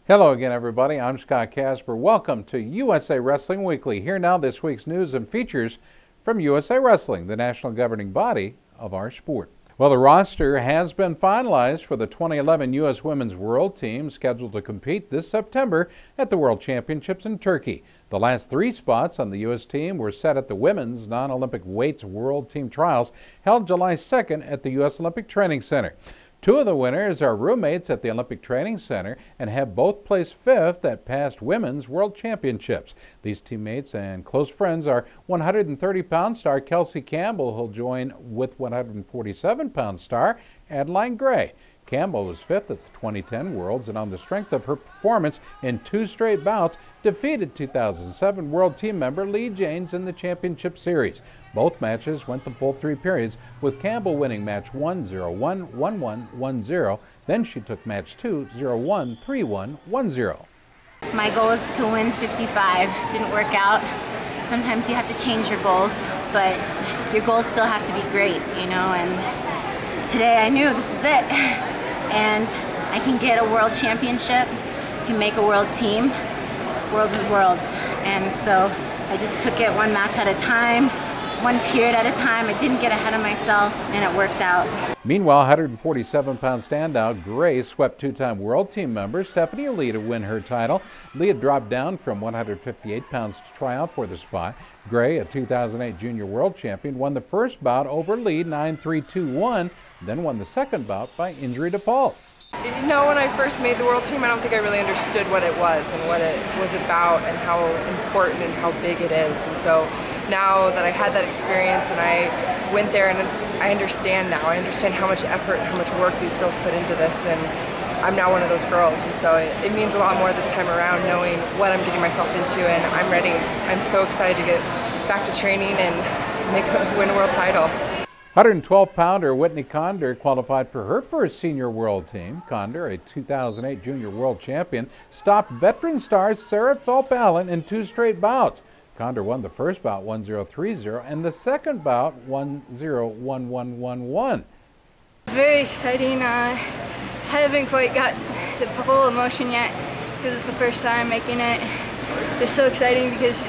Hello again, everybody. I'm Scott Casper. Welcome to USA Wrestling Weekly. Here now this week's news and features from USA Wrestling, the national governing body of our sport. Well, the roster has been finalized for the 2011 U.S. Women's World Team, scheduled to compete this September at the World Championships in Turkey. The last three spots on the U.S. team were set at the Women's Non-Olympic Weights World Team Trials, held July 2nd at the U.S. Olympic Training Center. Two of the winners are roommates at the Olympic Training Center and have both placed fifth at past Women's World Championships. These teammates and close friends are 130-pound star Kelsey Campbell, who'll join with 147-pound star Adeline Gray. Campbell was fifth at the 2010 Worlds and on the strength of her performance in two straight bouts, defeated 2007 World Team member Lee Janes in the championship series. Both matches went the full three periods, with Campbell winning match 1, 0-1, 1-1, 1-0. Then she took match 2, 0-1, 3-1, 1-0. My goal is to win 55. Didn't work out. Sometimes you have to change your goals, but your goals still have to be great, you know, and today I knew this is it. And I can get a world championship, can make a world team. Worlds is worlds. And so I just took it one match at a time, one period at a time. I didn't get ahead of myself, and it worked out. Meanwhile, 147-pound standout Gray swept two-time world team member Stephanie Lee to win her title. Lee had dropped down from 158 pounds to try out for the spot. Gray, a 2008 junior world champion, won the first bout over Lee 9-3, 2-1, then won the second bout by injury default. You know, when I first made the world team, I don't think I really understood what it was and what it was about and how important and how big it is. And so now that I had that experience and I went there, and I understand now. I understand how much effort, how much work these girls put into this, and I'm now one of those girls. And so it means a lot more this time around, knowing what I'm getting myself into, and I'm ready. I'm so excited to get back to training and win a world title. 112-pounder Whitney Condor qualified for her first senior world team. Condor, a 2008 junior world champion, stopped veteran star Sarah Phelps-Allen in two straight bouts. Condor won the first bout 1-0, 3-0 and the second bout 1-0, 1-1, 1-1. Very exciting. I haven't quite got the full emotion yet because it's the first time making it. It's so exciting because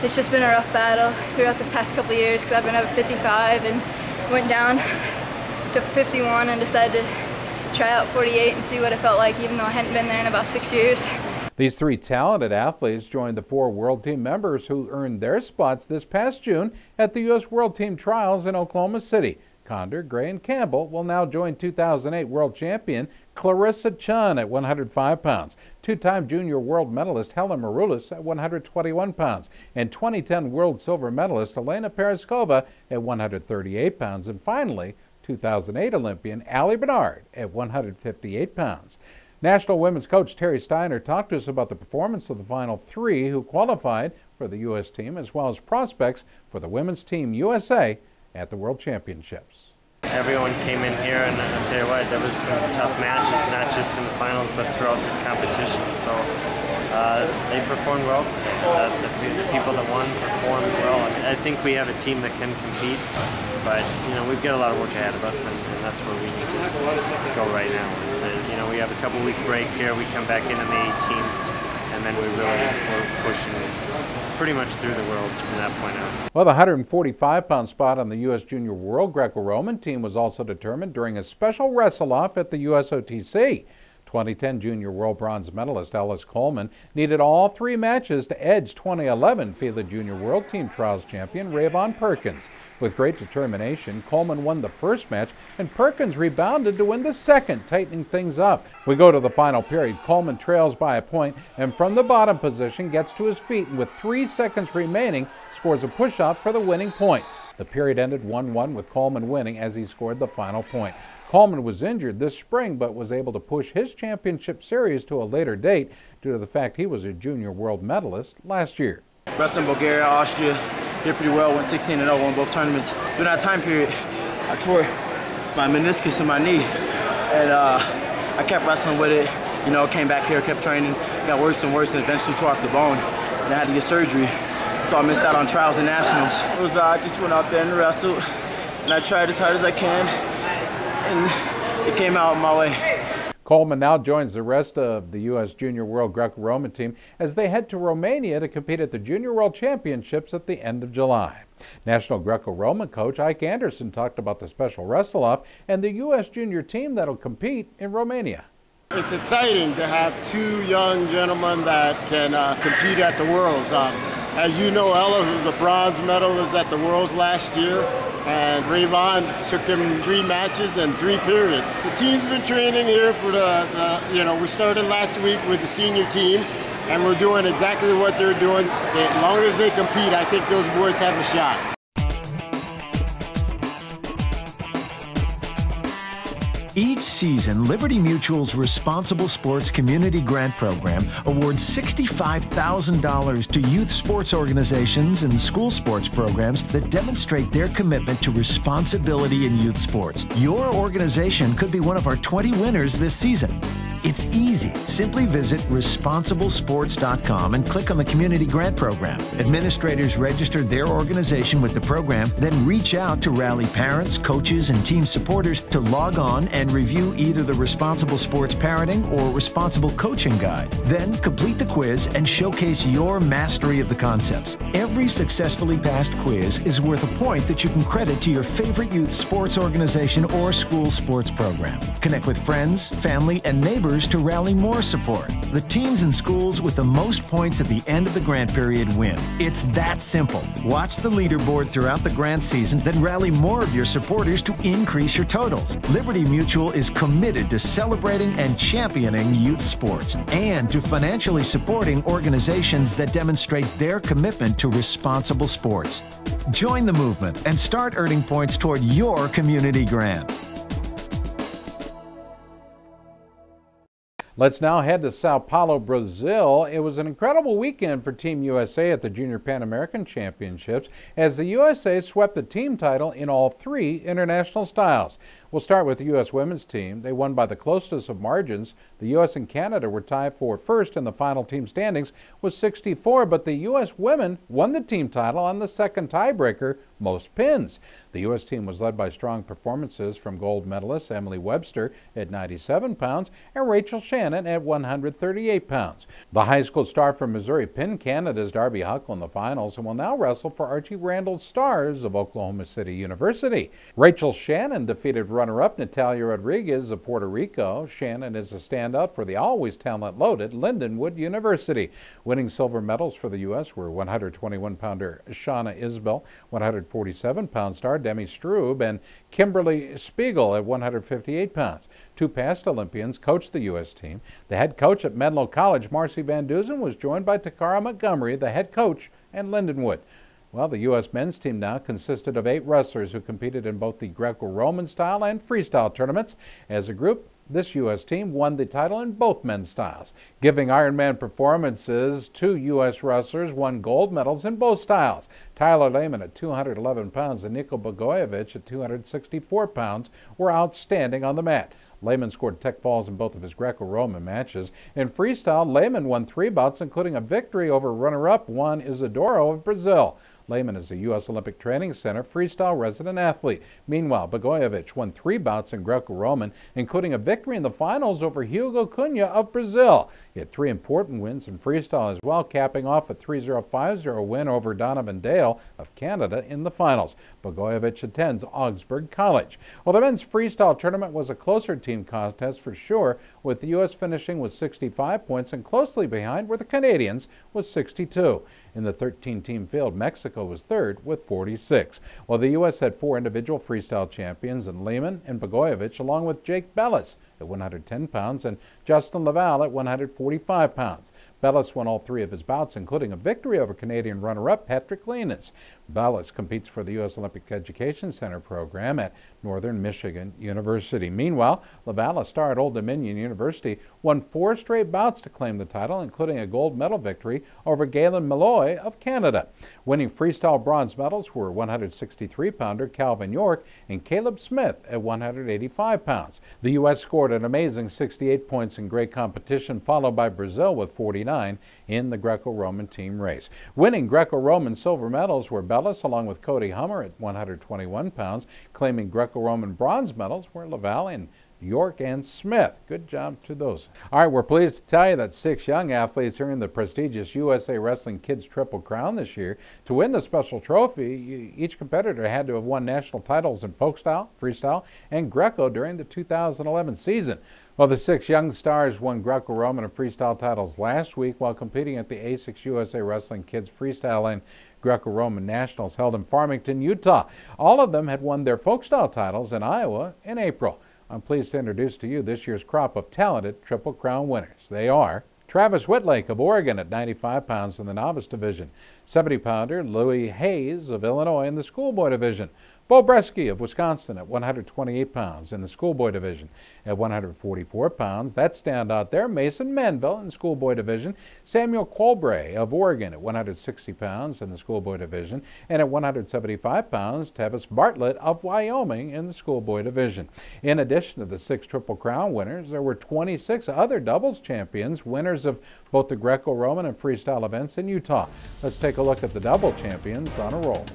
it's just been a rough battle throughout the past couple of years, because I've been up at 55 and went down to 51 and decided to try out 48 and see what it felt like, even though I hadn't been there in about 6 years. These three talented athletes joined the four World Team members who earned their spots this past June at the U.S. World Team Trials in Oklahoma City. Condor, Gray, and Campbell will now join 2008 World Champion Clarissa Chun at 105 pounds, two-time junior world medalist Helen Maroulis at 121 pounds, and 2010 world silver medalist Elena Peroskova at 138 pounds, and finally, 2008 Olympian Allie Bernard at 158 pounds. National women's coach Terry Steiner talked to us about the performance of the final three who qualified for the U.S. team, as well as prospects for the women's team USA at the World Championships. Everyone came in here, and I'll tell you what, there was some tough matches, not just in the finals, but throughout the competition. So they performed well today. The people that won performed well. I think we have a team that can compete, but we've got a lot of work ahead of us, and that's where we need to go right now. We have a couple-week break here. We come back into the 18, and then we're pushing pretty much through the worlds from that point on. Well, the 145-pound spot on the U.S. Junior World Greco-Roman team was also determined during a special wrestle-off at the USOTC. 2010 junior world bronze medalist Ellis Coleman needed all three matches to edge 2011 FILA Junior World Team Trials champion Rayvon Perkins. With great determination, Coleman won the first match, and Perkins rebounded to win the second, tightening things up. We go to the final period. Coleman trails by a point, and from the bottom position gets to his feet, and with 3 seconds remaining, scores a push-off for the winning point. The period ended 1-1 with Coleman winning as he scored the final point. Coleman was injured this spring but was able to push his championship series to a later date due to the fact he was a junior world medalist last year. Wrestling Bulgaria, Austria, did pretty well, went 16-0, won both tournaments. During that time period, I tore my meniscus in my knee, and I kept wrestling with it. Came back here, kept training, got worse and worse, and eventually tore off the bone, and I had to get surgery. So I missed out on trials and nationals. I just went out there and wrestled, and I tried as hard as I can, and it came out my way. Coleman now joins the rest of the U.S. Junior World Greco-Roman team as they head to Romania to compete at the Junior World Championships at the end of July. National Greco-Roman coach Ike Anderson talked about the special wrestle-off and the U.S. junior team that'll compete in Romania. It's exciting to have two young gentlemen that can compete at the Worlds. As you know, Ella, who's a bronze medalist at the Worlds last year, and Rayvon took him 3 matches and 3 periods. The team's been training here for we started last week with the senior team, and we're doing exactly what they're doing. As long as they compete, I think those boys have a shot. Each season, Liberty Mutual's Responsible Sports Community Grant Program awards $65,000 to youth sports organizations and school sports programs that demonstrate their commitment to responsibility in youth sports. Your organization could be one of our 20 winners this season. It's easy. Simply visit responsiblesports.com and click on the Community Grant Program. Administrators register their organization with the program, then reach out to rally parents, coaches, and team supporters to log on and review either the Responsible Sports Parenting or Responsible Coaching Guide. Then complete the quiz and showcase your mastery of the concepts. Every successfully passed quiz is worth a point that you can credit to your favorite youth sports organization or school sports program. Connect with friends, family, and neighbors to rally more support. The teams and schools with the most points at the end of the grant period win. It's that simple. Watch the leaderboard throughout the grant season, then rally more of your supporters to increase your totals. Liberty Mutual is committed to celebrating and championing youth sports and to financially supporting organizations that demonstrate their commitment to responsible sports. Join the movement and start earning points toward your community grant. Let's now head to Sao Paulo, Brazil. It was an incredible weekend for Team USA at the Junior Pan American Championships as the USA swept the team title in all 3 international styles. We'll start with the U.S. women's team. They won by the closest of margins. The U.S. and Canada were tied for first in the final team standings with 64, but the U.S. women won the team title on the second tiebreaker, most pins. The U.S. team was led by strong performances from gold medalist Emily Webster at 97 pounds and Rachel Shannon at 138 pounds. The high school star from Missouri pinned Canada's Darby Huckle in the finals and will now wrestle for Archie Randall's Stars of Oklahoma City University. Rachel Shannon defeated runner-up Natalia Rodriguez of Puerto Rico. Shannon is a standout for the always talent-loaded Lindenwood University. Winning silver medals for the U.S. were 121-pounder Shauna Isbell, 147-pound star Demi Strube, and Kimberly Spiegel at 158 pounds. 2 past Olympians coached the U.S. team. The head coach at Menlo College, Marcy Van Dusen, was joined by Takara Montgomery, the head coach at Lindenwood. Well, the U.S. men's team now consisted of 8 wrestlers who competed in both the Greco-Roman style and freestyle tournaments. As a group, this U.S. team won the title in both men's styles. Giving Ironman performances, 2 U.S. wrestlers won gold medals in both styles. Tyler Lehman at 211 pounds and Niko Bogojevic at 264 pounds were outstanding on the mat. Lehman scored tech falls in both of his Greco-Roman matches. In freestyle, Lehman won 3 bouts, including a victory over runner-up Juan Isidoro of Brazil. Lehman is a U.S. Olympic Training Center freestyle resident athlete. Meanwhile, Bogojevic won 3 bouts in Greco-Roman, including a victory in the finals over Hugo Cunha of Brazil. He had 3 important wins in freestyle as well, capping off a 3-0-5-0 win over Donovan Dale of Canada in the finals. Bogojevic attends Augsburg College. Well, the men's freestyle tournament was a closer team contest for sure, with the U.S. finishing with 65 points, and closely behind were the Canadians with 62. In the 13-team field, Mexico was third with 46. While the U.S. had 4 individual freestyle champions in Lehman and Bogojevic, along with Jake Bellis at 110 pounds and Justin Laval at 145 pounds. Bellis won all 3 of his bouts, including a victory over Canadian runner-up Patrick Lenis. Bellis competes for the U.S. Olympic Education Center program at Northern Michigan University. Meanwhile, Laval, a star at Old Dominion University, won 4 straight bouts to claim the title, including a gold medal victory over Galen Malloy of Canada. Winning freestyle bronze medals were 163-pounder Calvin York and Caleb Smith at 185 pounds. The U.S. scored an amazing 68 points in great competition, followed by Brazil with 49 in the Greco-Roman team race. Winning Greco-Roman silver medals were Bellis along with Cody Hummer at 121 pounds. Claiming Greco-Roman bronze medals were Laval and York, and Smith. Good job to those. All right, we're pleased to tell you that 6 young athletes earned the prestigious USA Wrestling Kids Triple Crown this year. To win the special trophy, each competitor had to have won national titles in folk style, freestyle, and Greco during the 2011 season. Well, the 6 young stars won Greco-Roman and freestyle titles last week while competing at the A6 USA Wrestling Kids Freestyle and Greco-Roman Nationals held in Farmington, Utah. All of them had won their folk style titles in Iowa in April. I'm pleased to introduce to you this year's crop of talented Triple Crown winners. They are Travis Whitlake of Oregon at 95 pounds in the novice division, 70-pounder Louis Hayes of Illinois in the schoolboy division, Bo Bresky of Wisconsin at 128 pounds in the schoolboy division. At 144 pounds, that standout there, Mason Manville in the schoolboy division, Samuel Colbray of Oregon at 160 pounds in the schoolboy division, and at 175 pounds, Tevis Bartlett of Wyoming in the schoolboy division. In addition to the 6 Triple Crown winners, there were 26 other doubles champions, winners of both the Greco-Roman and freestyle events in Utah. Let's take a look at the double champions on a roll.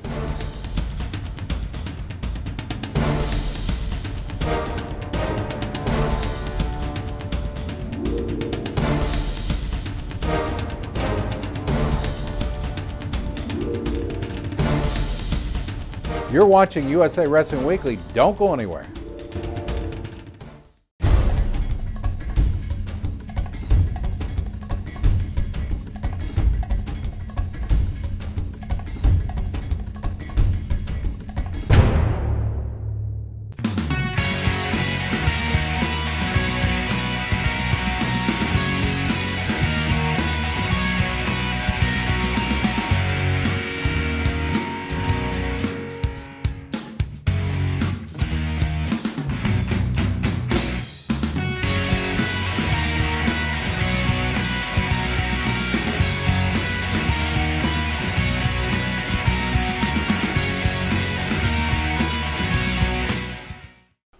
You're watching USA Wrestling Weekly. Don't go anywhere.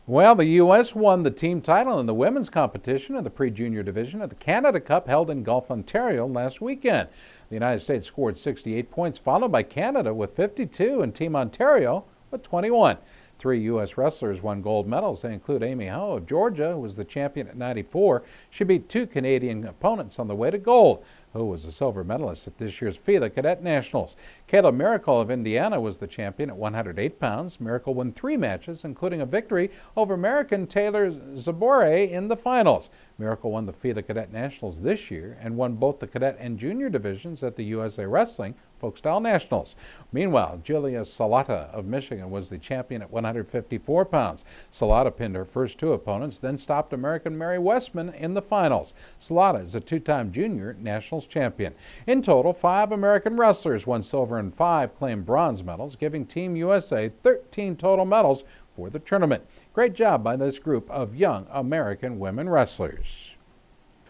Well, the U.S. won the team title in the women's competition in the pre-junior division at the Canada Cup held in Gulf, Ontario last weekend. The United States scored 68 points, followed by Canada with 52 and Team Ontario with 21. 3 U.S. wrestlers won gold medals. They include Amy Ho of Georgia, who was the champion at 94. She beat 2 Canadian opponents on the way to gold. Ho was a silver medalist at this year's FILA Cadet Nationals. Kayla Miracle of Indiana was the champion at 108 pounds. Miracle won 3 matches, including a victory over American Taylor Zabore in the finals. Miracle won the FILA Cadet Nationals this year and won both the cadet and junior divisions at the USA Wrestling Folk Style Nationals. Meanwhile, Julia Salata of Michigan was the champion at 154 pounds. Salata pinned her first 2 opponents, then stopped American Mary Westman in the finals. Salata is a 2-time junior nationals champion. In total, 5 American wrestlers won silver and 5 claimed bronze medals, giving Team USA 13 total medals for the tournament. Great job by this group of young American women wrestlers.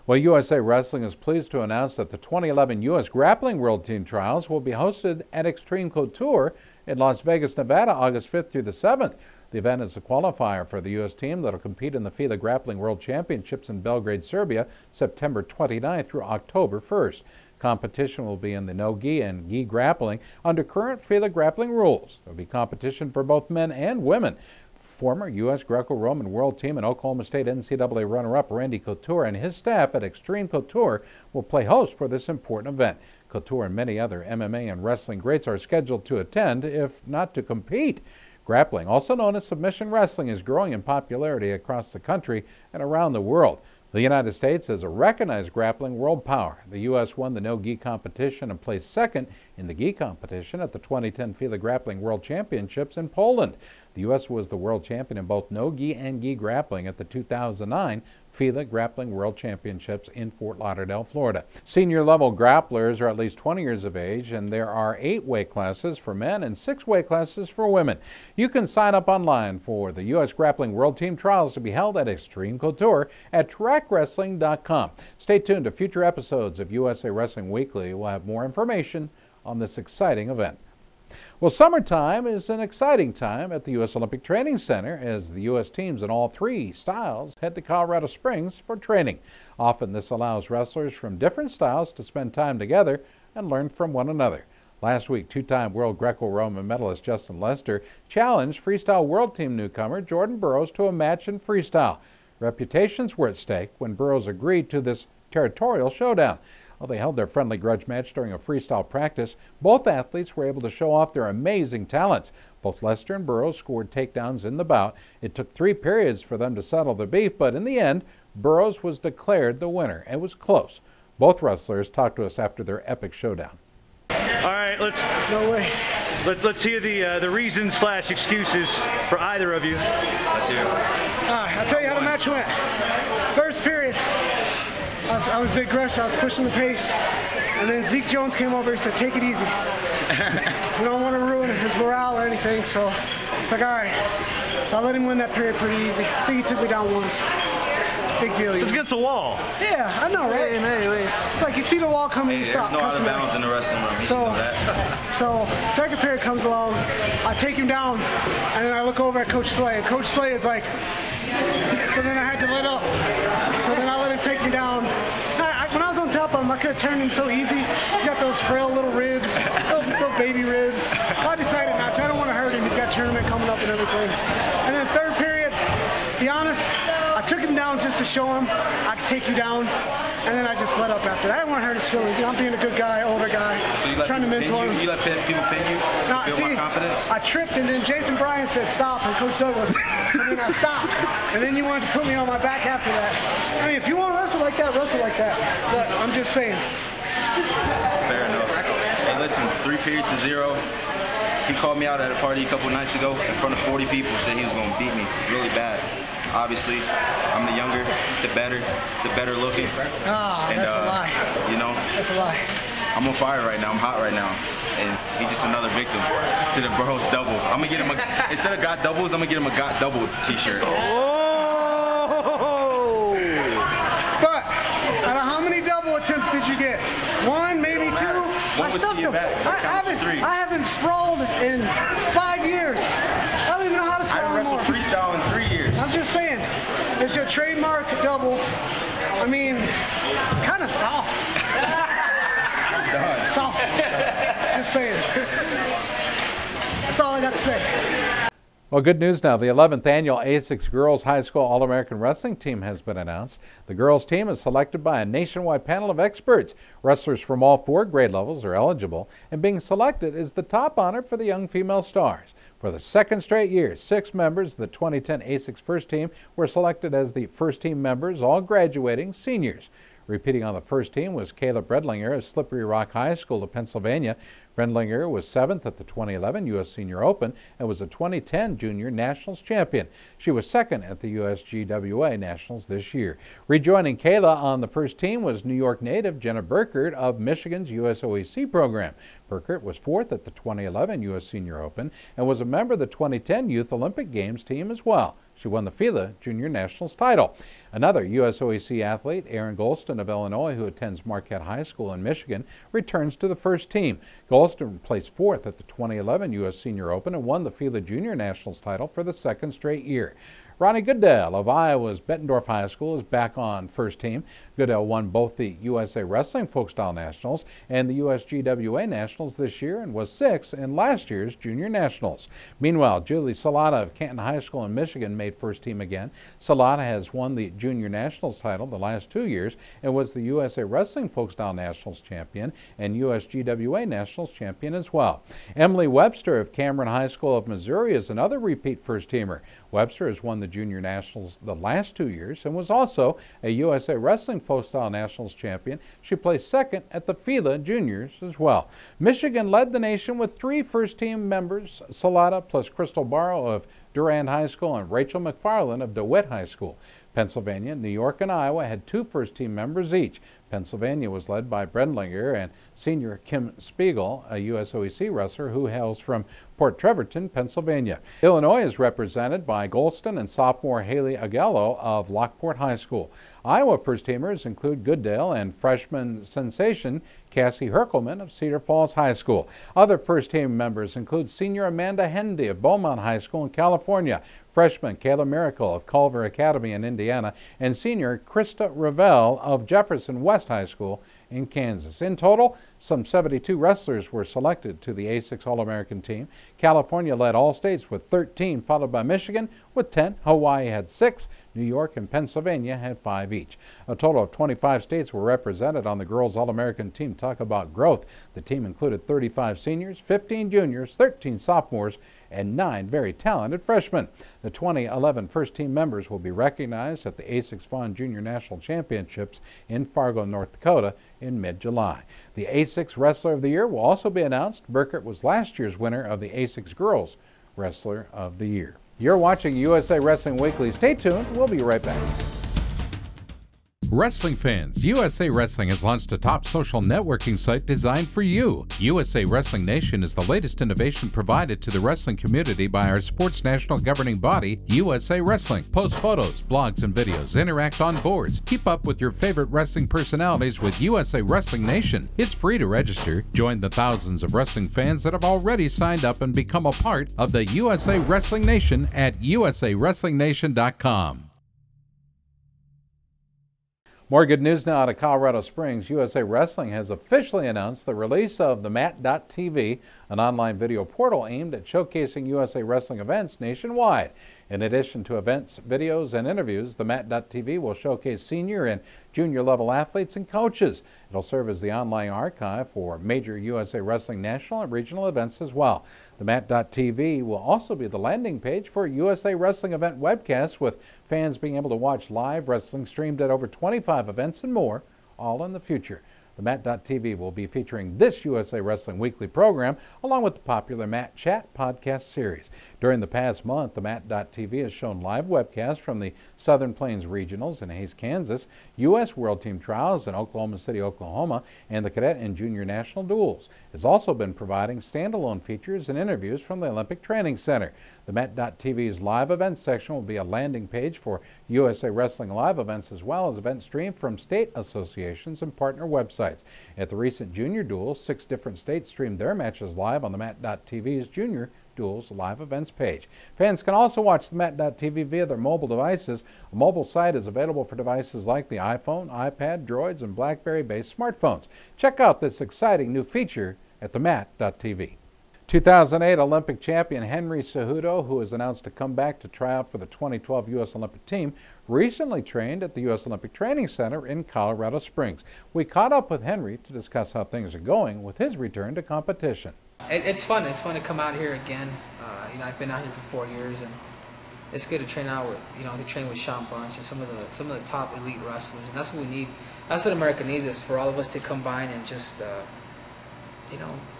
Well, USA Wrestling is pleased to announce that the 2011 U.S. Grappling World Team Trials will be hosted at Extreme Couture in Las Vegas, Nevada, August 5th through the 7th. The event is a qualifier for the U.S. team that will compete in the FILA Grappling World Championships in Belgrade, Serbia, September 29th through October 1st. Competition will be in the no-gi and gi grappling under current FILA grappling rules. There will be competition for both men and women. Former U.S. Greco-Roman World Team and Oklahoma State NCAA runner-up Randy Couture and his staff at Extreme Couture will play host for this important event. Couture and many other MMA and wrestling greats are scheduled to attend, if not to compete. Grappling, also known as submission wrestling, is growing in popularity across the country and around the world. The United States is a recognized grappling world power. The U.S. won the no-gi competition and placed second in the gi competition at the 2010 FILA Grappling World Championships in Poland. The U.S. was the world champion in both no-gi and gi grappling at the 2009 FILA Grappling World Championships in Fort Lauderdale, Florida. Senior level grapplers are at least 20 years of age, and there are 8 weight classes for men and 6 weight classes for women. You can sign up online for the U.S. Grappling World Team Trials to be held at Extreme Couture at TrackWrestling.com. Stay tuned to future episodes of USA Wrestling Weekly. We'll have more information on this exciting event. Well, summertime is an exciting time at the U.S. Olympic Training Center as the U.S. teams in all 3 styles head to Colorado Springs for training. Often this allows wrestlers from different styles to spend time together and learn from one another. Last week, 2-time world Greco-Roman medalist Justin Lester challenged freestyle world team newcomer Jordan Burroughs to a match in freestyle. Reputations were at stake when Burroughs agreed to this territorial showdown. Well, they held their friendly grudge match during a freestyle practice. Both athletes were able to show off their amazing talents. Both Lester and Burroughs scored takedowns in the bout. It took 3 periods for them to settle the beef, but in the end, Burroughs was declared the winner. It was close. Both wrestlers talked to us after their epic showdown. All right, let's hear the reasons / excuses for either of you. Let's hear it. All right, I'll tell you how the match went. First period, I was the aggressor. I was pushing the pace, and then Zeke Jones came over and said, "Take it easy. We don't want to ruin his morale or anything." So it's like, all right. So I let him win that period pretty easy. I think he took me down once. Big deal. It's against the wall. Yeah, I know, right? Hey. It's like you see the wall coming, you stop. There's no out of bounds in the wrestling room. You should know that. So second period comes along, I take him down, and then I look over at Coach Slay. And Coach Slay is like, so then I had to let up. So then I let him take me down. When I was on top of him, I could have turned him so easy. He's got those frail little ribs, little baby ribs. So I decided not to. I don't want to hurt him. He's got a tournament coming up and everything. And then third period, to be honest, I took him down just to show him I could take you down, and then I just let up after that. I didn't want to hurt his feelings. I'm being a good guy, older guy, so you let trying to mentor him. You let people pin you? No, feel my confidence? I tripped, and then Jason Bryan said stop, and Coach Douglas. So then I stopped, and then you wanted to put me on my back after that. I mean, if you want to wrestle like that, wrestle like that. But I'm just saying. Fair enough. Hey, listen, 3 periods to 0. He called me out at a party a couple nights ago in front of 40 people, said he was going to beat me really bad. Obviously, I'm the younger, the better looking. Ah, that's a lie. You know? That's a lie. I'm on fire right now. I'm hot right now. And he's just another victim to the Burroughs double. I'm going to get him instead of got doubles, I'm going to get him a got double t-shirt. Oh! But out of how many double attempts did you get? 1, maybe 2? One was to your back. I haven't sprawled in 5 years. I don't even know how to sprawl I haven't wrestled freestyle in 3 years. I'm just saying, it's your trademark double. I mean, it's kind of soft. I'm done. Soft. Just saying. That's all I got to say. Well, good news now. The 11th annual A6 Girls High School All-American Wrestling Team has been announced. The girls' team is selected by a nationwide panel of experts. Wrestlers from all 4 grade levels are eligible, and being selected is the top honor for the young female stars. For the 2nd straight year, 6 members of the 2010 A6 First Team were selected as the first team members, all graduating seniors. Repeating on the first team was Kayla Bredlinger of Slippery Rock High School of Pennsylvania. Bredlinger was 7th at the 2011 U.S. Senior Open and was a 2010 Junior Nationals champion. She was 2nd at the USGWA Nationals this year. Rejoining Kayla on the first team was New York native Jenna Burkert of Michigan's USOEC program. Burkert was 4th at the 2011 U.S. Senior Open and was a member of the 2010 Youth Olympic Games team as well. She won the FILA Junior Nationals title. Another USOEC athlete, Aaron Golston of Illinois, who attends Marquette High School in Michigan, returns to the first team. Golston placed 4th at the 2011 U.S. Senior Open and won the FILA Junior Nationals title for the 2nd straight year. Ronnie Goodell of Iowa's Bettendorf High School is back on first team. Goodell won both the USA Wrestling Folkstyle Nationals and the USGWA Nationals this year and was 6th in last year's Junior Nationals. Meanwhile, Julie Salata of Canton High School in Michigan made first team again. Salata has won the Junior Nationals title the last 2 years and was the USA Wrestling Folkstyle Nationals champion and USGWA Nationals champion as well. Emily Webster of Cameron High School of Missouri is another repeat first teamer. Webster has won the Junior Nationals the last 2 years and was also a USA Wrestling Folkstyle Nationals champion. She placed 2nd at the FILA Juniors as well. Michigan led the nation with 3 first-team members, Salata plus Crystal Barrow of Durand High School and Rachel McFarland of DeWitt High School. Pennsylvania, New York, and Iowa had 2 first-team members each. Pennsylvania was led by Bredlinger and senior Kim Spiegel, a USOEC wrestler who hails from Port Trevorton, Pennsylvania. Illinois is represented by Golston and sophomore Haley Agello of Lockport High School. Iowa first-teamers include Goodale and freshman sensation Cassie Herkelman of Cedar Falls High School. Other first-team members include senior Amanda Hendy of Beaumont High School in California, freshman Kayla Miracle of Culver Academy in Indiana, and senior Krista Ravel of Jefferson West High School in Kansas. In total, some 72 wrestlers were selected to the A6 All-American team. California led all states with 13, followed by Michigan with 10. Hawaii had 6. New York and Pennsylvania had 5 each. A total of 25 states were represented on the girls All-American team. Talk about growth. The team included 35 seniors, 15 juniors, 13 sophomores, and 9 very talented freshmen. The 2011 first team members will be recognized at the A6 Fawn Junior National Championships in Fargo, North Dakota in mid-July. The A6 Wrestler of the Year will also be announced. Burkett was last year's winner of the A6 Girls Wrestler of the Year. You're watching USA Wrestling Weekly. Stay tuned. We'll be right back. Wrestling fans, USA Wrestling has launched a top social networking site designed for you. USA Wrestling Nation is the latest innovation provided to the wrestling community by our sports national governing body, USA Wrestling. Post photos, blogs, and videos. Interact on boards. Keep up with your favorite wrestling personalities with USA Wrestling Nation. It's free to register. Join the thousands of wrestling fans that have already signed up and become a part of the USA Wrestling Nation at usawrestlingnation.com. More good news now out of Colorado Springs. USA Wrestling has officially announced the release of the Mat.tv, an online video portal aimed at showcasing USA Wrestling events nationwide. In addition to events, videos, and interviews, the Mat.tv will showcase senior and junior level athletes and coaches. It'll serve as the online archive for major USA Wrestling national and regional events as well. The Mat.tv will also be the landing page for USA Wrestling event webcasts, with fans being able to watch live wrestling streamed at over 25 events and more, all in the future. The Mat.tv will be featuring this USA Wrestling Weekly program, along with the popular Mat Chat podcast series. During the past month, the Mat.tv has shown live webcasts from the Southern Plains Regionals in Hays, Kansas, U.S. World Team Trials in Oklahoma City, Oklahoma, and the Cadet and Junior National Duels. It's also been providing standalone features and interviews from the Olympic Training Center. The Mat.tv's live events section will be a landing page for USA Wrestling live events, as well as events streamed from state associations and partner websites. At the recent Junior Duels, 6 different states streamed their matches live on the Mat.tv's Junior Duels live events page. Fans can also watch the Mat.tv via their mobile devices. A mobile site is available for devices like the iPhone, iPad, Droids, and BlackBerry-based smartphones. Check out this exciting new feature at the Mat.tv. 2008 Olympic champion Henry Cejudo, who has announced to come back to try out for the 2012 U.S. Olympic team, recently trained at the U.S. Olympic Training Center in Colorado Springs. We caught up with Henry to discuss how things are going with his return to competition. It's fun. It's fun to come out here again. I've been out here for 4 years, and it's good to train out with, to train with Sean Bunch and some of the top elite wrestlers, and that's what we need. That's what America needs, is for all of us to combine and just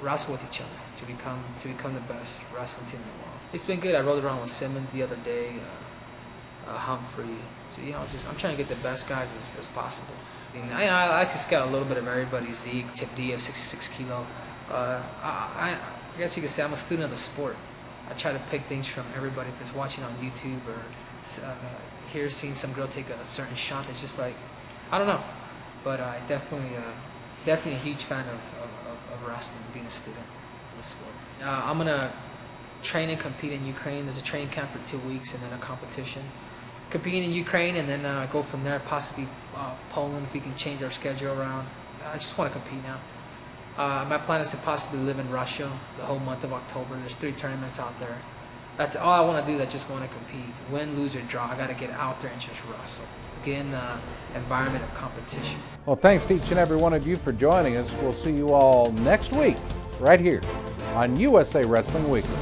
wrestle with each other to become the best wrestling team in the world. It's been good. I rode around with Simmons the other day, Humphrey. So I'm trying to get the best guys as possible. I like to scout a little bit of everybody. Zeke, Tip D of 66 kilo. I guess you could say I'm a student of the sport. I try to pick things from everybody. If it's watching on YouTube or seeing some girl take a certain shot that's just like, I don't know. But I definitely a huge fan of wrestling, being a student of the sport. I'm going to train and compete in Ukraine. There's a training camp for 2 weeks and then a competition. Competing in Ukraine and then go from there, possibly Poland if we can change our schedule around. I just want to compete now. My plan is to possibly live in Russia the whole month of October. There's 3 tournaments out there. That's all I want to do. I just want to compete. Win, lose, or draw. I got to get out there and just wrestle. Get in the environment of competition. Well, thanks to each and every one of you for joining us. We'll see you all next week right here on USA Wrestling Weekly.